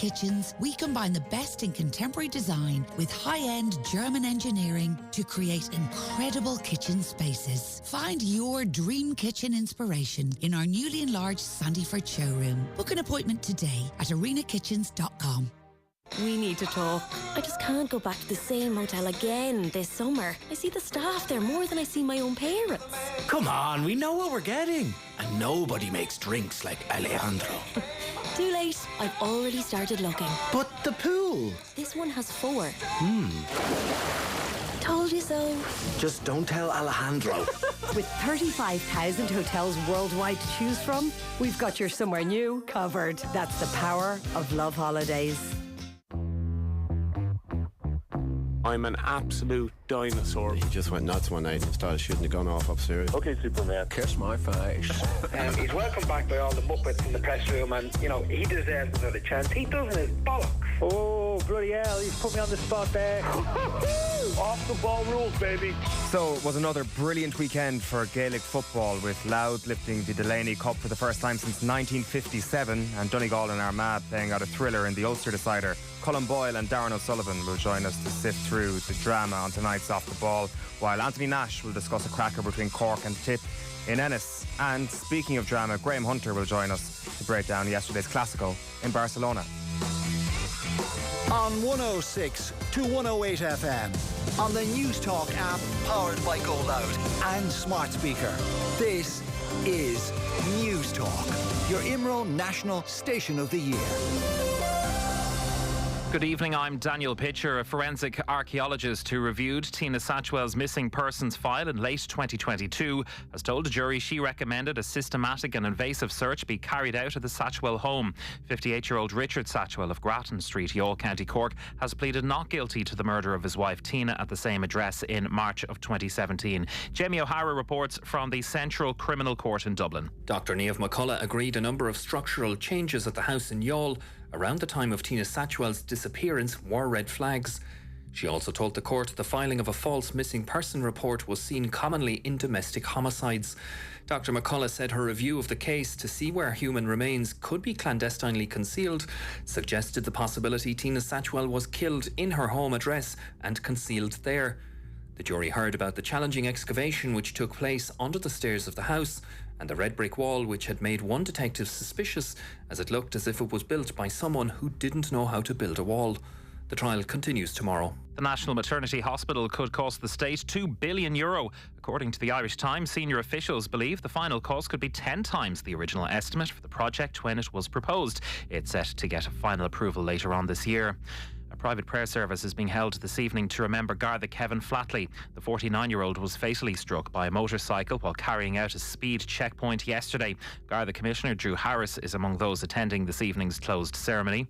Kitchens, we combine the best in contemporary design with high-end German engineering to create incredible kitchen spaces. Find your dream kitchen inspiration in our newly enlarged Sandyford showroom. Book an appointment today at arenakitchens.com. We need to talk. I just can't go back to the same hotel again this summer. I see the staff there more than I see my own parents. Come on, we know what we're getting. And nobody makes drinks like Alejandro. Too late. I've already started looking. But the pool. This one has 4. Told you so. Just don't tell Alejandro. With 35,000 hotels worldwide to choose from, we've got your somewhere new covered. That's the power of Love Holidays. I'm an absolute dinosaur. He just went nuts one night and started shooting the gun off upstairs. Okay, Superman. Kiss my face. He's welcomed back by all the Muppets in the press room, and, you know, he deserves another chance. He doesn't his bollocks. Oh, bloody hell, he's put me on the spot there. Off the ball rules, baby. So it was another brilliant weekend for Gaelic football, with Louth lifting the Delaney Cup for the first time since 1957, and Donegal and Armagh playing out a thriller in the Ulster decider. Colin Boyle and Darren O'Sullivan will join us to sift through the drama on tonight's Off the Ball, while Anthony Nash will discuss a cracker between Cork and Tip in Ennis. And speaking of drama, Graham Hunter will join us to break down yesterday's Clásico in Barcelona. On 106 to 108 FM, on the News Talk app powered by Go Loud and Smart Speaker. This is News Talk, your IMRO National Station of the Year. Good evening, I'm Daniel Pitcher, a forensic archaeologist who reviewed Tina Satchwell's missing persons file in late 2022, has told a jury she recommended a systematic and invasive search be carried out at the Satchwell home. 58-year-old Richard Satchwell of Grattan Street, Youghal, County Cork, has pleaded not guilty to the murder of his wife Tina at the same address in March of 2017. Jamie O'Hara reports from the Central Criminal Court in Dublin. Dr. Niamh McCullough agreed a number of structural changes at the house in Youghal around the time of Tina Satchwell's disappearance were red flags. She also told the court the filing of a false missing person report was seen commonly in domestic homicides. Dr. McCullough said her review of the case to see where human remains could be clandestinely concealed suggested the possibility Tina Satchwell was killed in her home address and concealed there. The jury heard about the challenging excavation which took place under the stairs of the house and the red brick wall which had made one detective suspicious, as it looked as if it was built by someone who didn't know how to build a wall. The trial continues tomorrow. The National Maternity Hospital could cost the state €2 billion. According to the Irish Times, senior officials believe the final cost could be 10 times the original estimate for the project when it was proposed. It's set to get final approval later on this year. A private prayer service is being held this evening to remember Garda Kevin Flatley. The 49-year-old was fatally struck by a motorcycle while carrying out a speed checkpoint yesterday. Garda Commissioner Drew Harris is among those attending this evening's closed ceremony.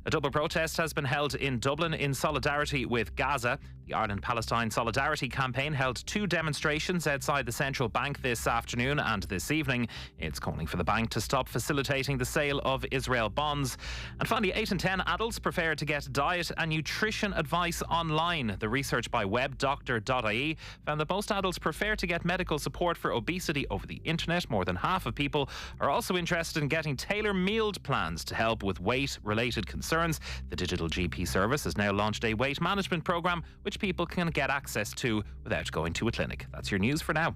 A double protest has been held in Dublin in solidarity with Gaza. The Ireland-Palestine Solidarity Campaign held 2 demonstrations outside the central bank this afternoon and this evening. It's calling for the bank to stop facilitating the sale of Israel bonds. And finally, 8 in 10 adults prefer to get diet and nutrition advice online. The research by webdoctor.ie found that most adults prefer to get medical support for obesity over the internet. More than half of people are also interested in getting tailor-mealed plans to help with weight-related concerns. The digital GP service has now launched a weight management program which people can get access to without going to a clinic. That's your news for now.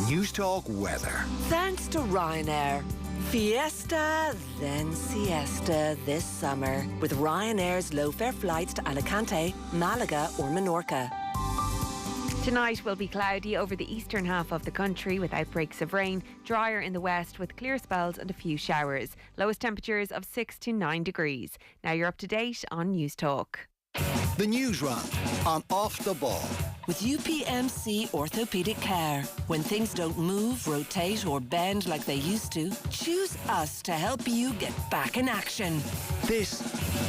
News Talk weather. Thanks to Ryanair. Fiesta, then siesta this summer with Ryanair's low-fare flights to Alicante, Malaga or Menorca. Tonight will be cloudy over the eastern half of the country with outbreaks of rain, drier in the west with clear spells and a few showers. Lowest temperatures of 6 to 9 degrees. Now you're up to date on News Talk. The Newsround on Off the Ball. With UPMC Orthopaedic Care. When things don't move, rotate or bend like they used to, choose us to help you get back in action. This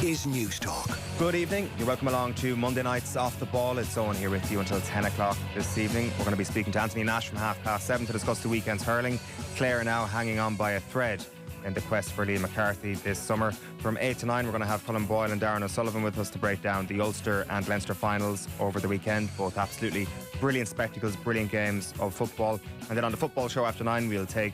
is News Talk. Good evening. You're welcome along to Monday night's Off the Ball. It's Eoin here with you until 10 o'clock this evening. We're going to be speaking to Anthony Nash from 7:30 to discuss the weekend's hurling. Clare now hanging on by a thread in the quest for Liam McCarthy this summer. From 8 to 9, we're going to have Colin Boyle and Darren O'Sullivan with us to break down the Ulster and Leinster finals over the weekend. Both absolutely brilliant spectacles, brilliant games of football. And then on the football show after 9, we'll take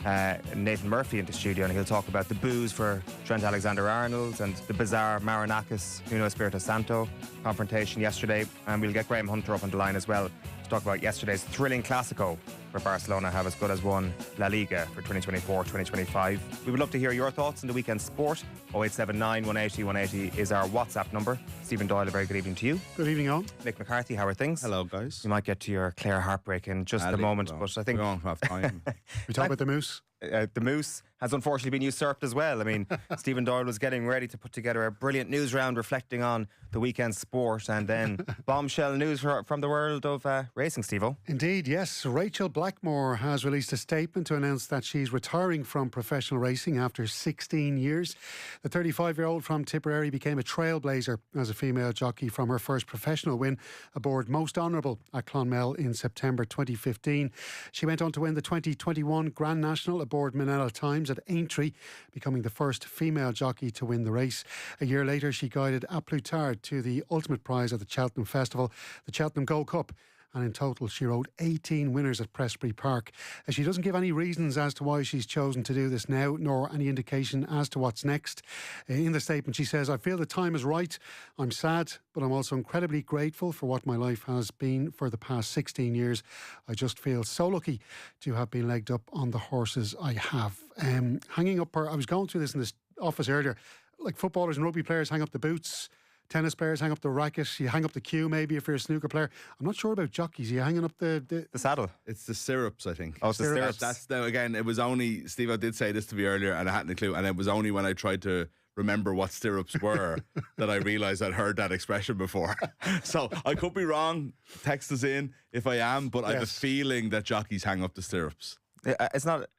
Nathan Murphy into studio, and he'll talk about the boos for Trent Alexander-Arnold and the bizarre Marinakis Nuno Espirito Santo confrontation yesterday. And we'll get Graham Hunter up on the line as well to talk about yesterday's thrilling Clásico, where Barcelona have as good as won La Liga for 2024-2025. We would love to hear your thoughts on the weekend sport. 0879 180 180 is our WhatsApp number. Stephen Doyle, a very good evening to you. Good evening, all. Mick McCarthy, how are things? Hello, guys. You might get to your Clare heartbreak in just a moment, but I think we don't have time. We talk about the Moose. The Moose has unfortunately been usurped as well. I mean, Stephen Doyle was getting ready to put together a brilliant news round reflecting on the weekend sport, and then bombshell news from the world of racing, Steve-O. Indeed, yes. Rachael Blackmore has released a statement to announce that she's retiring from professional racing after 16 years. The 35-year-old from Tipperary became a trailblazer as a female jockey from her first professional win aboard Most Honourable at Clonmel in September 2015. She went on to win the 2021 Grand National aboard Minella Times at Aintree, becoming the first female jockey to win the race. A year later, she guided A Plutard to the ultimate prize at the Cheltenham Festival, the Cheltenham Gold Cup. And in total, she rode 18 winners at Prestbury Park. She doesn't give any reasons as to why she's chosen to do this now, nor any indication as to what's next. In the statement, she says, "I feel the time is right. I'm sad, but I'm also incredibly grateful for what my life has been for the past 16 years. I just feel so lucky to have been legged up on the horses I have." Hanging up her, I was going through this in this office earlier, like footballers and rugby players hang up the boots. Tennis players hang up the racket. You hang up the cue maybe if you're a snooker player. I'm not sure about jockeys. Are you hanging up the saddle? It's the stirrups, I think. Oh, it's the stirrups. That's now, again, it was only, Steve, I did say this to me earlier and I hadn't a clue, and it was only when I tried to remember what stirrups were that I realised I'd heard that expression before. So I could be wrong. Text us in if I am, but I have a feeling that jockeys hang up the stirrups. It's not...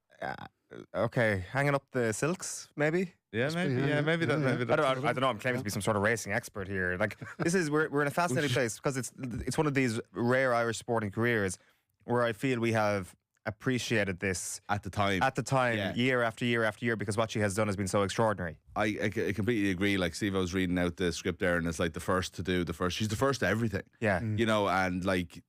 okay, hanging up the silks, maybe? Yeah, maybe. Yeah, maybe that. Maybe that. I don't know. I'm claiming to be some sort of racing expert here. Like, this is we're in a fascinating place because it's one of these rare Irish sporting careers where I feel we have appreciated this at the time, year after year after year, because what she has done has been so extraordinary. I completely agree. Like, Steve, I was reading out the script there, and it's like the first to do the first. She's the first to everything. Yeah, you know, and like.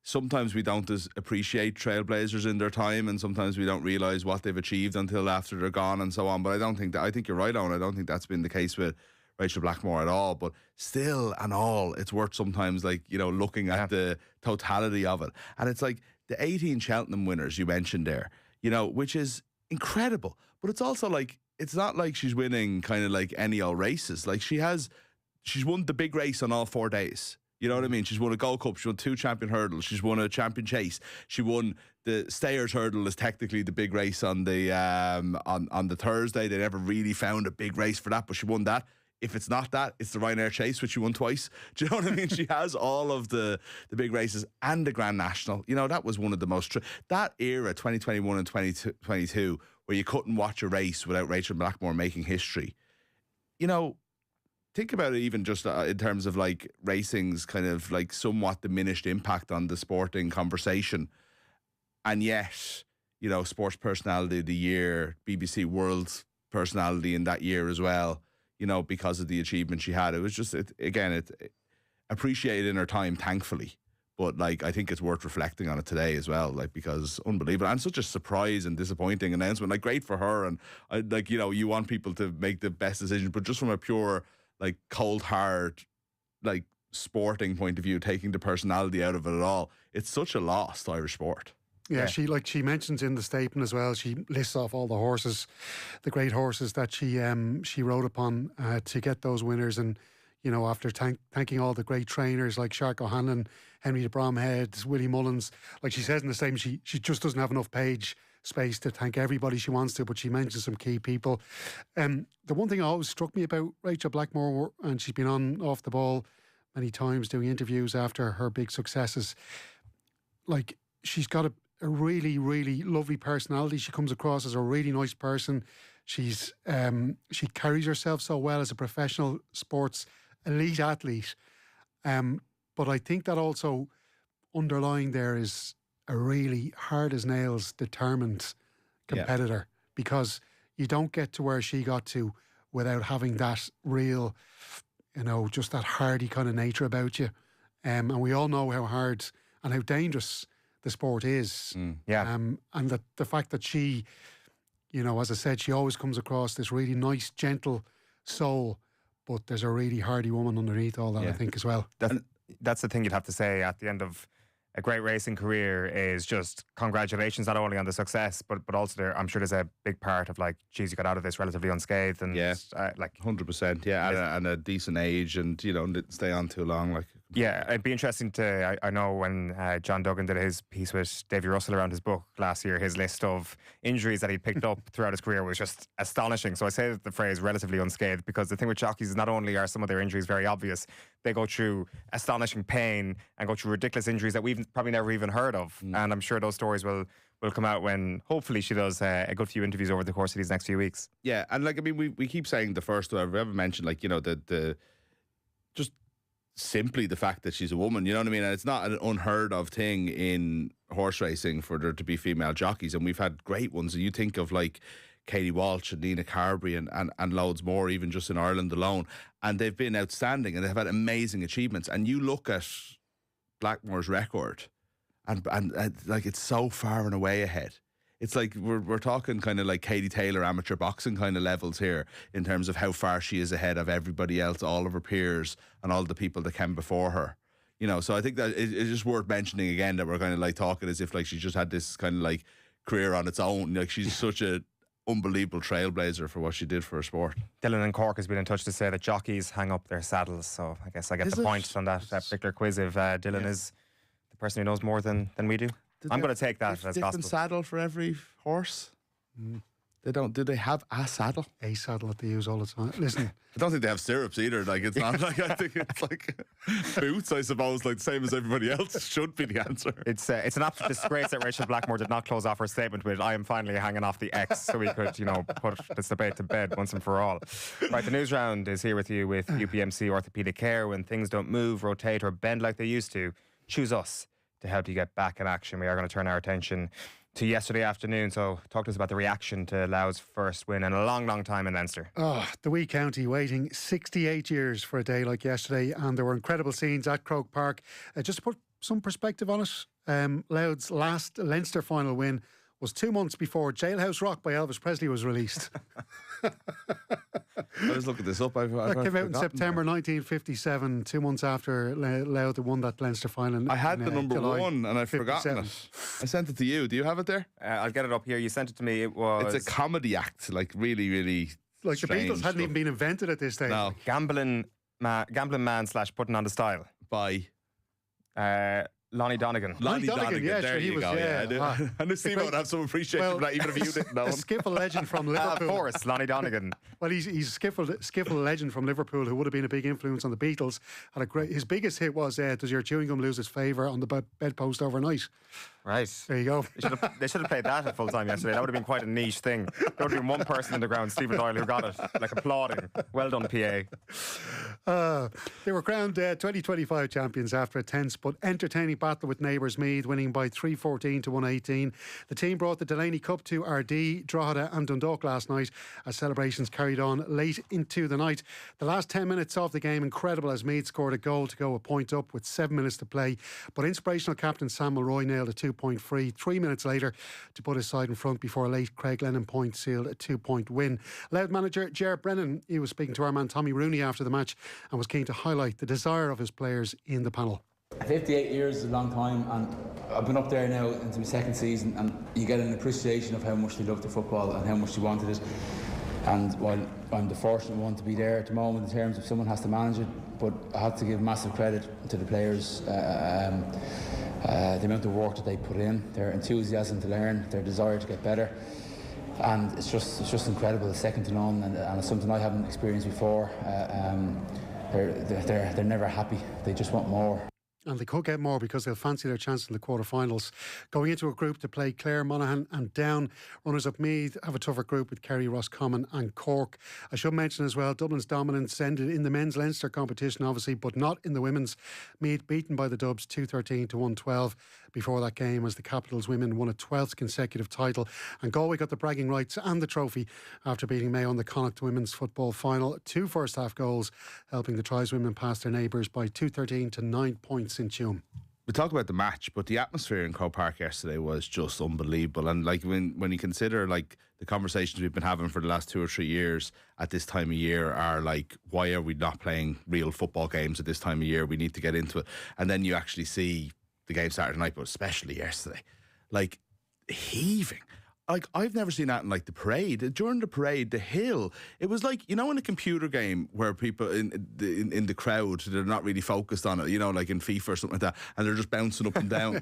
Sometimes we don't appreciate trailblazers in their time, and sometimes we don't realise what they've achieved until after they're gone and so on. But I think you're right, Eoin. I don't think that's been the case with Rachael Blackmore at all. But still and all, it's worth sometimes, like, you know, looking at the totality of it. And it's like the 18 Cheltenham winners you mentioned there, you know, which is incredible. But it's also like, it's not like she's winning kind of like any old races. Like, she's won the big race on all 4 days. You know what I mean? She's won a Gold Cup. She won 2 champion hurdles. She's won a champion chase. She won the Stayers hurdle, is technically the big race on the on the Thursday. They never really found a big race for that, but she won that. If it's not that, it's the Ryanair Chase, which she won twice. Do you know what I mean? She has all of the big races and the Grand National. You know, that was one of the most... that era, 2021 and 2022, where you couldn't watch a race without Rachael Blackmore making history. You know... think about it even just in terms of like racing's kind of like somewhat diminished impact on the sporting conversation. And yet, you know, Sports Personality of the Year, BBC World Personality in that year as well, you know, because of the achievement she had. It was just, it appreciated in her time, thankfully. But like, I think it's worth reflecting on it today as well, like, because unbelievable and such a surprise and disappointing announcement. Like, great for her. And like, you know, you want people to make the best decision, but just from a pure... like cold hard, like sporting point of view, taking the personality out of it at all, it's such a lost Irish sport. Yeah, she mentions in the statement as well, she lists off all the horses, the great horses that she rode upon to get those winners. And, you know, after thanking all the great trainers like Shark O'Hanlon, Henry de Bromhead, Willie Mullins, like she says in the statement, she just doesn't have enough page space to thank everybody she wants to, but she mentions some key people. The one thing that always struck me about Rachael Blackmore, and she's been on Off the Ball many times doing interviews after her big successes, like, she's got a really, really lovely personality. She comes across as a really nice person. She carries herself so well as a professional sports elite athlete. But I think that also underlying there is a really hard as nails determined competitor. because you don't get to where she got to without having that real, just that hardy kind of nature about you. And we all know how hard and how dangerous the sport is. And that the fact that she, as I said, she always comes across this really nice, gentle soul, but there's a really hardy woman underneath all that, I think, as well. That's the thing you'd have to say at the end of a great racing career is just congratulations, not only on the success, but also I'm sure there's a big part of geez, you got out of this relatively unscathed. And 100%, and a decent age, and didn't stay on too long. Yeah, it'd be interesting to, I know when John Duggan did his piece with Davy Russell around his book last year, his list of injuries that he picked up throughout his career was just astonishing. So I say the phrase relatively unscathed because the thing with jockeys is not only are some of their injuries very obvious, they go through astonishing pain and go through ridiculous injuries that we've probably never even heard of. And I'm sure those stories will come out when hopefully she does a good few interviews over the course of these next few weeks. Yeah, and we keep saying the first one. We haven't mentioned the just simply the fact that she's a woman, you know what I mean? And it's not an unheard of thing in horse racing for there to be female jockeys, and we've had great ones. And you think of Katie Walsh and Nina Carberry and loads more, even just in Ireland alone, and they've been outstanding and they've had amazing achievements. And you look at Blackmore's record and it's so far and away ahead. It's we're talking kind of like Katie Taylor amateur boxing kind of levels here in terms of how far she is ahead of everybody else, all of her peers and all the people that came before her. So I think that it's just worth mentioning again that we're kind of talking as if she's just had this kind of career on its own. She's such a unbelievable trailblazer for what she did for her sport. Dylan in Cork has been in touch to say that jockeys hang up their saddles, so I guess I get the point on that particular quiz if Dylan is the person who knows more than we do. I'm going to take that as different gospel. Saddle for every horse? They don't. Do they have a saddle? A saddle that they use all the time. Listen, I don't think they have stirrups either. It's not I think it's boots, I suppose, the same as everybody else should be the answer. It's an absolute disgrace that Rachael Blackmore did not close off her statement with "I am finally hanging off the X," so we could, put this debate to bed once and for all. Right, the Newsround is here with you with UPMC Orthopaedic Care. When things don't move, rotate, or bend like they used to, choose us to help you get back in action. We are going to turn our attention to yesterday afternoon. So talk to us about the reaction to Louth's first win in a long, long time in Leinster. The wee county waiting 68 years for a day like yesterday, and there were incredible scenes at Croke Park. Just to put some perspective on it, Louth's last Leinster final win was 2 months before Jailhouse Rock by Elvis Presley was released. I was looking this up. That came out in September 1957, 2 months after Louth won that Leinster final. I had the number July 1 and I've 57. forgotten it. I sent it to you. Do you have it there? I'll get it up here. You sent it to me. It's a comedy act, really, really. The Beatles hadn't even been invented at this stage. No. Gambling man / putting on the style by Lonnie Donegan. Lonnie Donegan, yeah, there sure, you go. I knew Steve would have some appreciation for that, even if you didn't know him. A skiffle legend from Liverpool. Of course, Lonnie Donegan. Well, he's a skiffle legend from Liverpool who would have been a big influence on the Beatles. His biggest hit was "Does Your Chewing Gum Lose Its Flavour" on the bedpost overnight. Right. There you go. They should have played that at full time yesterday. That would have been quite a niche thing. There would have been one person in the ground, Stephen Doyle, who got it, applauding. Well done, PA. They were crowned 2025 champions after a tense but entertaining battle with neighbours Meath, winning by 314 to 118. The team brought the Delaney Cup to Ardee, Drogheda and Dundalk last night as celebrations carried on late into the night. The last 10 minutes of the game incredible as Meath scored a goal to go a point up with 7 minutes to play, but inspirational captain Sam Mulroy nailed a 2-point free 3 minutes later to put his side in front before a late Craig Lennon point sealed a 2-point win. Louth manager Ger Brennan, he was speaking to our man Tommy Rooney after the match and was keen to highlight the desire of his players in the panel. 58 years is a long time, and I've been up there now into my second season, and you get an appreciation of how much they loved the football and how much they wanted it. And while I'm the fortunate one to be there at the moment in terms of someone has to manage it, but I have to give massive credit to the players, the amount of work that they put in, their enthusiasm to learn, their desire to get better. And it's just incredible. It's second to none, and it's something I haven't experienced before. They're never happy. They just want more. And they could get more because they'll fancy their chance in the quarterfinals. Going into a group to play Clare, Monaghan and Down. Runners-up Meath have a tougher group with Kerry, Roscommon and Cork. I should mention as well, Dublin's dominance ended in the men's Leinster competition, obviously, but not in the women's. Meath beaten by the Dubs 213 to 112. before that game as the Capitals women won a 12th consecutive title. And Galway got the bragging rights and the trophy after beating Mayo in the Connacht women's football final. 2 first half goals, helping the Tries women pass their neighbours by 2-13 to 9 points in Tuam. We talk about the match, but the atmosphere in Croke Park yesterday was just unbelievable. And like when you consider like the conversations we've been having for the last 2 or 3 years at this time of year are like, why are we not playing real football games at this time of year? We need to get into it. And then you actually see the game Saturday night, but especially yesterday, like heaving. Like, I've never seen that in like the parade. During the parade, the hill, it was like, you know, in a computer game where people in the crowd, they're not really focused on it, you know, like in FIFA or something like that, and they're just bouncing up and down.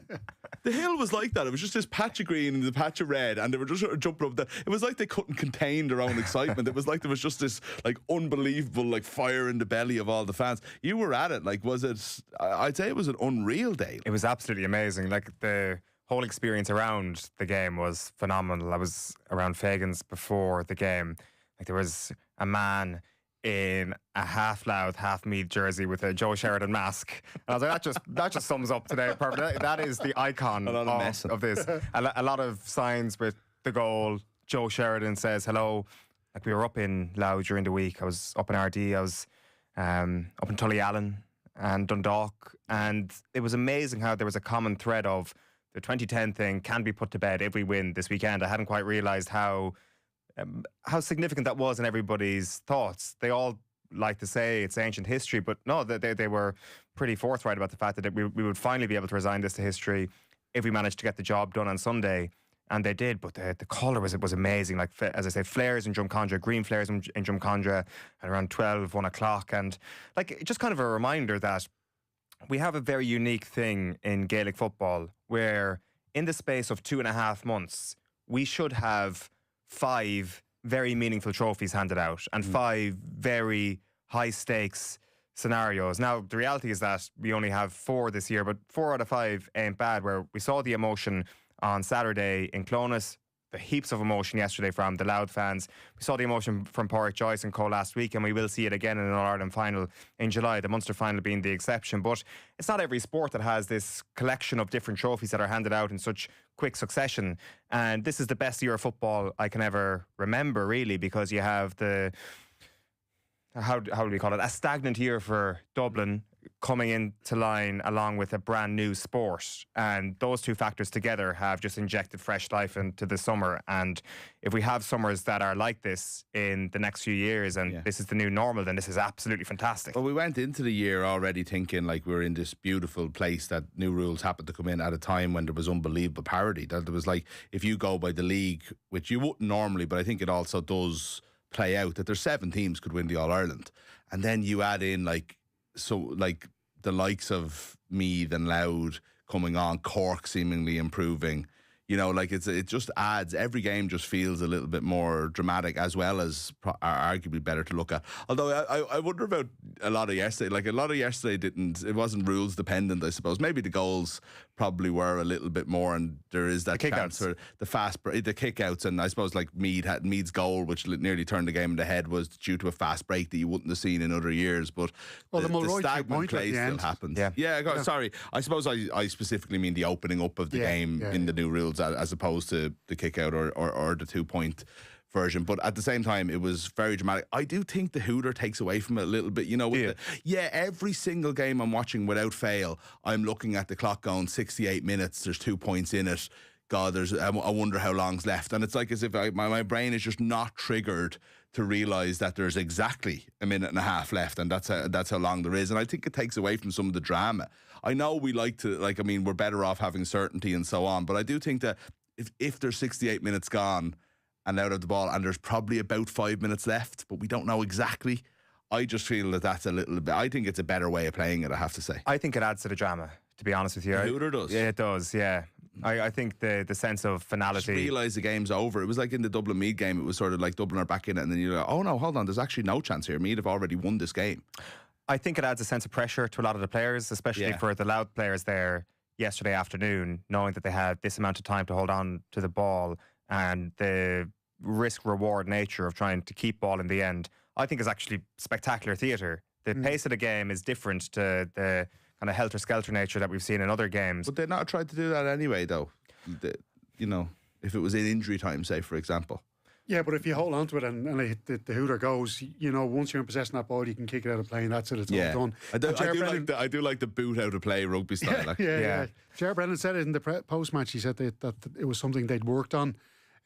The hill was like that. It was just this patch of green and the patch of red, and they were just sort of jumping up there. It was like they couldn't contain their own excitement. It was like there was just this like unbelievable like fire in the belly of all the fans. You were at it. Like, was it? I'd say it was an unreal day. It was absolutely amazing. Like, the whole experience around the game was phenomenal. I was around Fagan's before the game. Like, there was a man in a half Louth, half Meath jersey with a Joe Sheridan mask. And I was like, that just sums up today. Perfect. That is the icon of this. A lot of signs with the goal. Joe Sheridan says hello. Like, we were up in Louth during the week. I was up in RD. I was up in Tullyallen and Dundalk. And it was amazing how there was a common thread of the 2010 thing can be put to bed if we win this weekend. I hadn't quite realised how significant that was in everybody's thoughts. They all like to say it's ancient history, but no, they were pretty forthright about the fact that we would finally be able to resign this to history if we managed to get the job done on Sunday. And they did, but the colour was amazing. Like, as I say, flares in Drumcondra, green flares in Drumcondra at around 12, 1 o'clock. And like, just kind of a reminder that we have a very unique thing in Gaelic football where in the space of 2.5 months, we should have 5 very meaningful trophies handed out and 5 very high stakes scenarios. Now, the reality is that we only have 4 this year, but 4 out of 5 ain't bad, where we saw the emotion on Saturday in Clonus, the heaps of emotion yesterday from the Louth fans. We saw the emotion from Pádraic Joyce and Co last week, and we will see it again in an All-Ireland final in July, the Munster final being the exception. But it's not every sport that has this collection of different trophies that are handed out in such quick succession. And this is the best year of football I can ever remember, really, because you have the, how do we call it, a stagnant year for Dublin coming into line along with a brand new sport, and those two factors together have just injected fresh life into the summer. And if we have summers that are like this in the next few years, and this is the new normal, then this is absolutely fantastic. Well, we went into the year already thinking like we were in this beautiful place, that new rules happened to come in at a time when there was unbelievable parity, that there was like, if you go by the league, which you wouldn't normally, but I think it also does play out, that there's 7 teams could win the All-Ireland, and then you add in like the likes of Meath and Louth coming on, Cork seemingly improving, you know, like it just adds, every game just feels a little bit more dramatic, as well as arguably better to look at. Although I wonder about a lot of yesterday. Like, a lot of yesterday it wasn't rules dependent, I suppose. Maybe the goals probably were a little bit more, and there is that chance for the kickouts, and I suppose like Meath's goal, which nearly turned the game in the head, was due to a fast break that you wouldn't have seen in other years. But the stagnant play still happens. Sorry, I suppose I specifically mean the opening up of the game in the new rules, as opposed to the kick out or the 2-point version. But at the same time, it was very dramatic. I do think the hooter takes away from it a little bit, you know. Every single game I'm watching, without fail, I'm looking at the clock going 68 minutes, there's 2 points in it, God, I wonder how long's left. And it's like as if my brain is just not triggered to realise that there's exactly a minute and a half left, and that's how long there is. And I think it takes away from some of the drama. I know we like to, we're better off having certainty and so on, but I do think that if there's 68 minutes gone and out of the ball, and there's probably about 5 minutes left, but we don't know exactly, I just feel that that's a little bit, I think it's a better way of playing it, I have to say. I think it adds to the drama, to be honest with you. The hooter does. Yeah, it does, yeah. I think the sense of finality. Just realise the game's over. It was like in the Dublin Meath game, it was sort of like Dublin are back in it, and then you're like, oh no, hold on, there's actually no chance here. Meath have already won this game. I think it adds a sense of pressure to a lot of the players, especially for the Louth players there yesterday afternoon, knowing that they had this amount of time to hold on to the ball, and the risk-reward nature of trying to keep ball in the end, I think is actually spectacular theatre. The pace of the game is different to the kind of helter-skelter nature that we've seen in other games. But they'd not have tried to do that anyway, though. If it was in injury time, say, for example. Yeah, but if you hold on to it and the hooter goes, once you're in possession of that ball, you can kick it out of play, and that's it. It's all done. I do like the boot out of play rugby style. Like. yeah. Ger Brennan said it in the post-match. He said that it was something they'd worked on.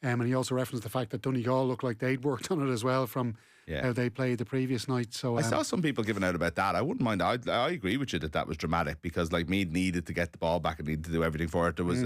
And he also referenced the fact that Donegal looked like they'd worked on it as well from how they played the previous night. So I saw some people giving out about that. I wouldn't mind. I agree with you that was dramatic, because like Meath needed to get the ball back and needed to do everything for it. There was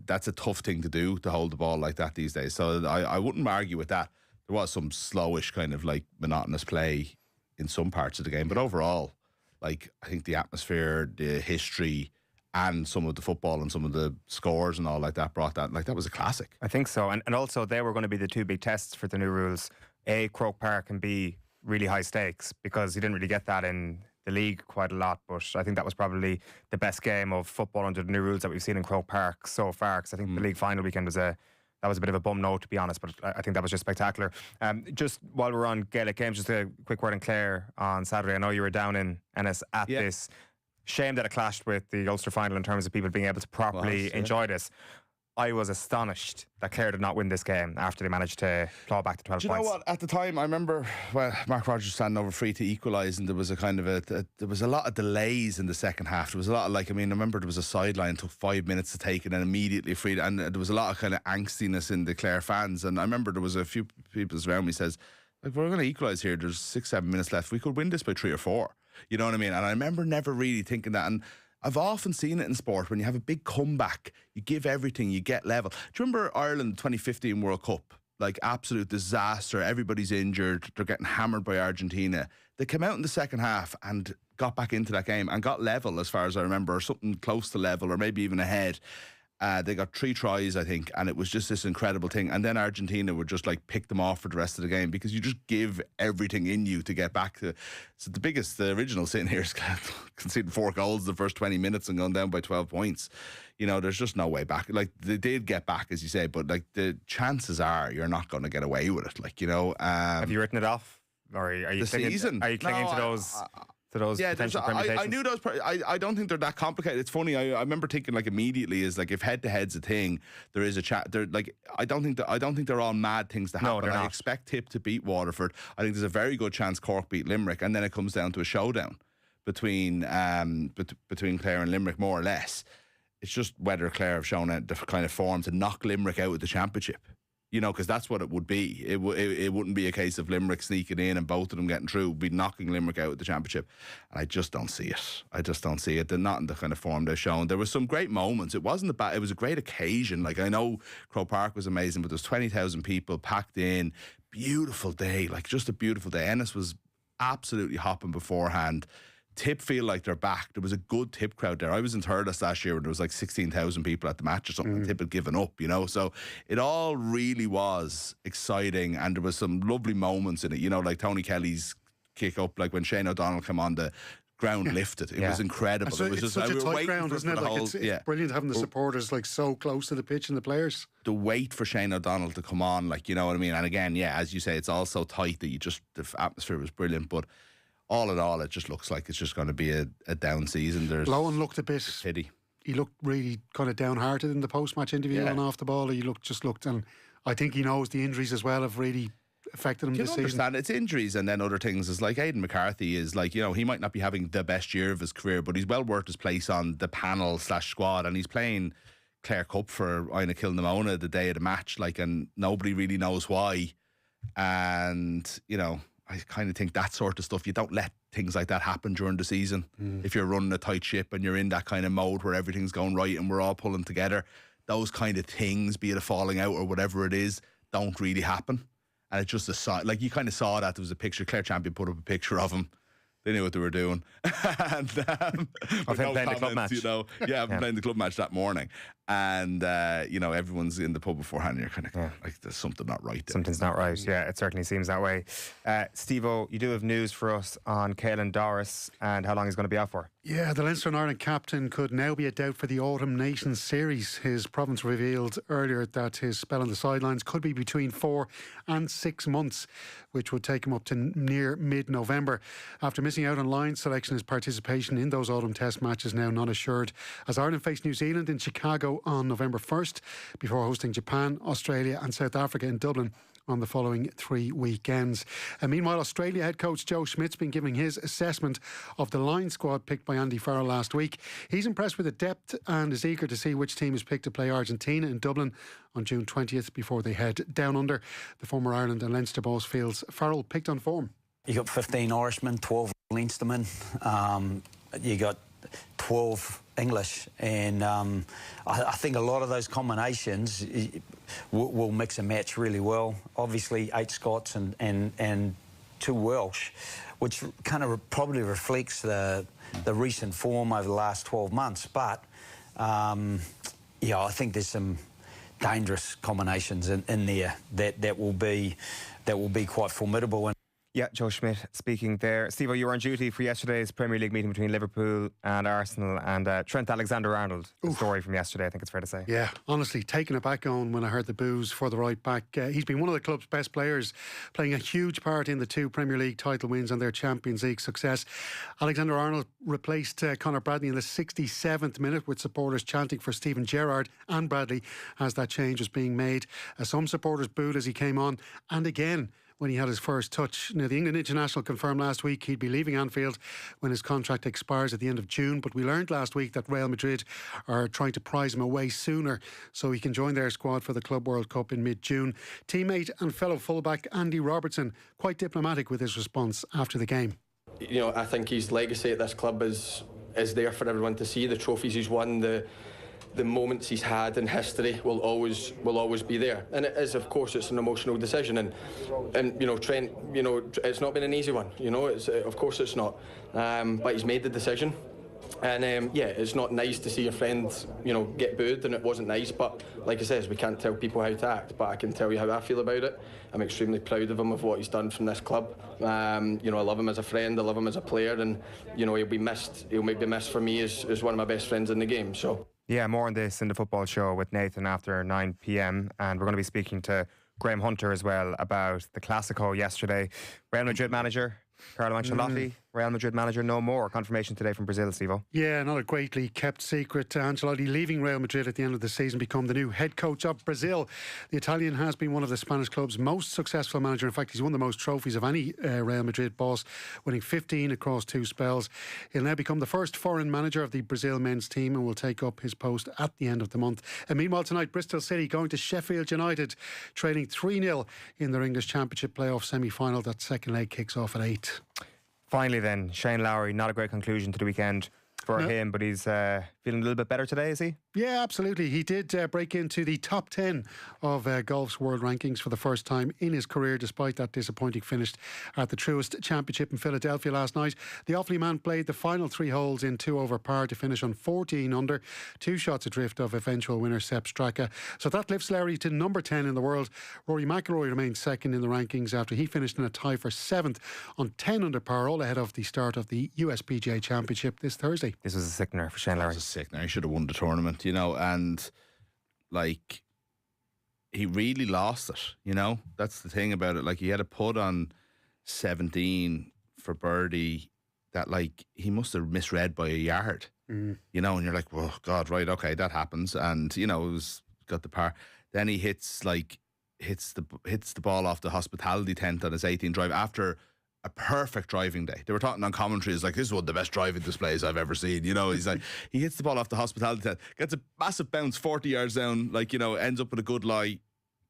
that's a tough thing to do, to hold the ball like that these days. So I wouldn't argue with that. There was some slowish kind of like monotonous play in some parts of the game, but overall, like I think the atmosphere, the history, and some of the football and some of the scores and all like that brought that. Like that was a classic. I think so. And also they were going to be the two big tests for the new rules. A, Croke Park can be really high stakes, because you didn't really get that in the league quite a lot, but I think that was probably the best game of football under the new rules that we've seen in Croke Park so far, because I think the league final weekend was a bit of a bum note, to be honest, but I think that was just spectacular. Just while we're on Gaelic games, just a quick word on Clare on Saturday. I know you were down in Ennis at this. Shame that it clashed with the Ulster final in terms of people being able to properly enjoy this. I was astonished that Clare did not win this game after they managed to claw back to 12 Do points. you know what? At the time, I remember Mark Rogers standing over free to equalise, and there was a kind of there was a lot of delays in the second half. There was a lot of I remember there was a sideline, took 5 minutes to take, and then immediately free, and there was a lot of kind of angstiness in the Clare fans. And I remember there was a few people around me says, like, we're going to equalise here. There's 6-7 minutes left. We could win this by 3 or 4. You know what I mean? And I remember never really thinking that. And I've often seen it in sport, when you have a big comeback, you give everything, you get level. Do you remember Ireland 2015 World Cup? Like absolute disaster. Everybody's injured. They're getting hammered by Argentina. They came out in the second half and got back into that game and got level, as far as I remember, or something close to level, or maybe even ahead. They got 3 tries, I think, and it was just this incredible thing. And then Argentina would just like pick them off for the rest of the game, because you just give everything in you to get back to. So the original sin here is conceding 4 goals the first 20 minutes and going down by 12 points. There's just no way back. Like they did get back, as you say, but like the chances are you're not going to get away with it. Have you written it off, or are you clinging to those? Potential permutations? I knew those. I don't think they're that complicated. It's funny. I remember thinking immediately is if head-to-head's a thing, there is a chat. I don't think they're all mad things to happen. No, they're not. I expect Tip to beat Waterford. I think there's a very good chance Cork beat Limerick, and then it comes down to a showdown between Clare and Limerick, more or less. It's just whether Clare have shown the kind of form to knock Limerick out of the championship. Because that's what it would be. It wouldn't be a case of Limerick sneaking in and both of them getting through. It would be knocking Limerick out of the championship. And I just don't see it. They're not in the kind of form they've shown. There were some great moments. It wasn't it was a great occasion. I know Croke Park was amazing, but there's 20,000 people packed in. Beautiful day. Just a beautiful day. Ennis was absolutely hopping beforehand. Tip feel like they're back. There was a good Tip crowd there. I was in Thurles last year, and there was 16,000 people at the match or something. Tip had given up, So it all really was exciting, and there was some lovely moments in it. Like Tony Kelly's kick up, when Shane O'Donnell came on, the ground lifted. It was incredible. So it was it's such a tight ground, isn't it? It's brilliant having the supporters so close to the pitch and the players. The wait for Shane O'Donnell to come on, you know what I mean. And again, as you say, it's all so tight that the atmosphere was brilliant, but. All in all, it just looks like it's just going to be a down season. Lohan looked a bit pity. He looked really kind of downhearted in the post-match interview and off the ball. He looked, and I think he knows the injuries as well have really affected him this season. Understand it's injuries, and then other things is Aidan McCarthy is he might not be having the best year of his career, but he's well worth his place on the panel / squad, and he's playing Clare Cup for Ina Kilnamona the day of the match, and nobody really knows why, and I kind of think that sort of stuff, you don't let things like that happen during the season. If you're running a tight ship and you're in that kind of mode where everything's going right and we're all pulling together, those kind of things, be it a falling out or whatever it is, don't really happen. And it's just you kind of saw that. There was a picture, Clare Champion put up a picture of him. They knew what they were doing. And of him playing the club match. Playing the club match that morning. And, everyone's in the pub beforehand and you're kind of there's something not right there. Something's not right. Yeah, it certainly seems that way. Stevo, you do have news for us on Caelan Doris and how long he's going to be out for. Yeah, the Leinster and Ireland captain could now be a doubt for the Autumn Nations series. His province revealed earlier that his spell on the sidelines could be between 4 and 6 months, which would take him up to near mid-November. After missing out on line selection, his participation in those autumn test matches now not assured, as Ireland face New Zealand in Chicago on November 1st, before hosting Japan, Australia and South Africa in Dublin on the following 3 weekends. And meanwhile, Australia head coach Joe Schmidt's been giving his assessment of the line squad picked by Andy Farrell last week. He's impressed with the depth and is eager to see which team is picked to play Argentina in Dublin on June 20th before they head down under. The former Ireland and Leinster boss feels Farrell picked on form. You got 15 Irishmen, 12 Leinstermen. You got 12 English, and I think a lot of those combinations will mix and match really well. Obviously 8 Scots and 2 Welsh, which kind of probably reflects the recent form over the last 12 months. But yeah, I think there's some dangerous combinations in there that will be quite formidable. Yeah, Joe Schmidt speaking there. Stevo, you were on duty for yesterday's Premier League meeting between Liverpool and Arsenal, and Trent Alexander-Arnold, the story from yesterday, I think it's fair to say. Yeah, honestly, taken aback on when I heard the boos for the right back. He's been one of the club's best players, playing a huge part in the 2 Premier League title wins and their Champions League success. Alexander-Arnold replaced Conor Bradley in the 67th minute, with supporters chanting for Stephen Gerrard and Bradley as that change was being made. Some supporters booed as he came on, and again when he had his first touch. Now, the England international confirmed last week he'd be leaving Anfield when his contract expires at the end of June, but we learned last week that Real Madrid are trying to prize him away sooner so he can join their squad for the Club World Cup in mid-June. Teammate and fellow fullback Andy Robertson quite diplomatic with his response after the game. You know, I think his legacy at this club is there for everyone to see. The trophies he's won, the moments he's had in history will always be there, and it is, of course, it's an emotional decision, and you know, Trent, you know, it's not been an easy one, you know, it's of course it's not, but he's made the decision, and yeah, it's not nice to see your friend, you know, get booed, and it wasn't nice, but like I says, we can't tell people how to act, but I can tell you how I feel about it. I'm extremely proud of him, of what he's done from this club. You know, I love him as a friend, I love him as a player, and you know, he'll be missed for me as one of my best friends in the game. So yeah, more on this in the football show with Nathan after 9 p.m. And we're going to be speaking to Graham Hunter as well about the Clásico yesterday. Real Madrid manager Carlo Ancelotti, Real Madrid manager no more. Confirmation today from Brazil, Stevo. Yeah, not a greatly kept secret. Ancelotti leaving Real Madrid at the end of the season, become the new head coach of Brazil. The Italian has been one of the Spanish club's most successful manager. In fact, he's won the most trophies of any Real Madrid boss, winning 15 across 2 spells. He'll now become the first foreign manager of the Brazil men's team and will take up his post at the end of the month. And meanwhile tonight, Bristol City going to Sheffield United, trailing 3-0 in their English Championship playoff semi-final. That second leg kicks off at 8. Finally then, Shane Lowry, not a great conclusion to the weekend for him, but he's feeling a little bit better today, is he? Yeah, absolutely. He did break into the top 10 of golf's world rankings for the first time in his career, despite that disappointing finish at the Truist Championship in Philadelphia last night. The Offaly man played the final 3 holes in 2 over par to finish on 14 under, 2 shots adrift of eventual winner Sepp Straka. So that lifts Lowry to number 10 in the world. Rory McIlroy remains second in the rankings after he finished in a tie for 7th on 10 under par, all ahead of the start of the USPGA Championship this Thursday. This was a sickener for Shane Lowry. It was a sickener. He should have won the tournament, you know, and like he really lost it, you know. That's the thing about it. Like, he had a putt on 17 for birdie that, like, he must have misread by a yard, you know, and you're like, well, God, right, okay, that happens. And, you know, it was got the par. Then he hits the ball off the hospitality tent on his 18 drive after a perfect driving day. They were talking on commentary, it's like, this is one of the best driving displays I've ever seen. You know, he's like, he hits the ball off the hospitality tent, gets a massive bounce 40 yards down, like, you know, ends up with a good lie,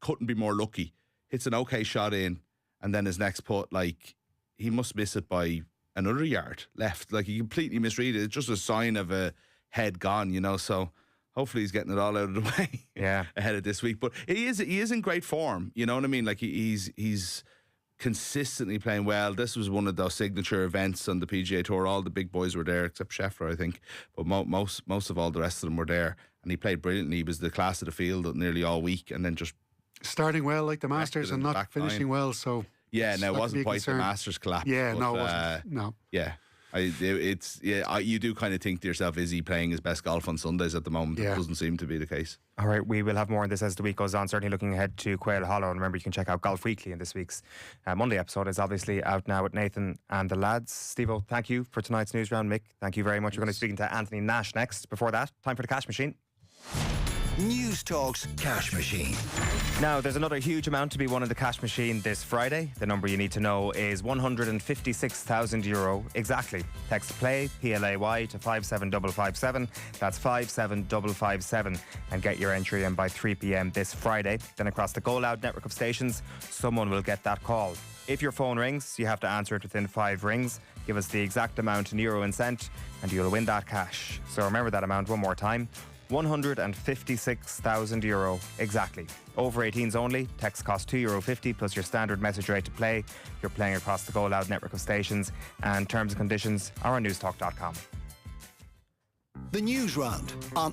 couldn't be more lucky, hits an okay shot in, and then his next putt, like, he must miss it by another yard left. Like, he completely misread it. It's just a sign of a head gone, you know, so hopefully he's getting it all out of the way ahead of this week. But he is in great form, you know what I mean? Like, he's consistently playing well. This was one of those signature events on the PGA Tour. All the big boys were there except Scheffler, I think, but most of all the rest of them were there, and he played brilliantly. He was the class of the field nearly all week, and then just starting well like the Masters and not finishing well. So yeah, now it wasn't quite the Masters collapse. Yeah, but, no, it wasn't. No. Yeah. You do kind of think to yourself, is he playing his best golf on Sundays at the moment? Yeah. It doesn't seem to be the case. All right, we will have more on this as the week goes on, certainly looking ahead to Quail Hollow. And remember, you can check out Golf Weekly, and this week's Monday episode is obviously out now with Nathan and the lads. Stevo, thank you for tonight's news round. Mick, thank you very much. We're going to be speaking to Anthony Nash next. Before that, time for the cash machine. News Talk's Cash Machine. Now, there's another huge amount to be won in the cash machine this Friday. The number you need to know is €156,000 exactly. Text PLAY, PLAY, to 57557. That's 57557. And get your entry in by 3 p.m. this Friday. Then across the Go Loud network of stations, someone will get that call. If your phone rings, you have to answer it within 5 rings. Give us the exact amount in euro and cent, and you'll win that cash. So remember that amount one more time. €156,000 exactly. Over 18s only. Text cost €2.50 plus your standard message rate to play. You're playing across the Go Loud network of stations, and terms and conditions are on newstalk.com. The News Round on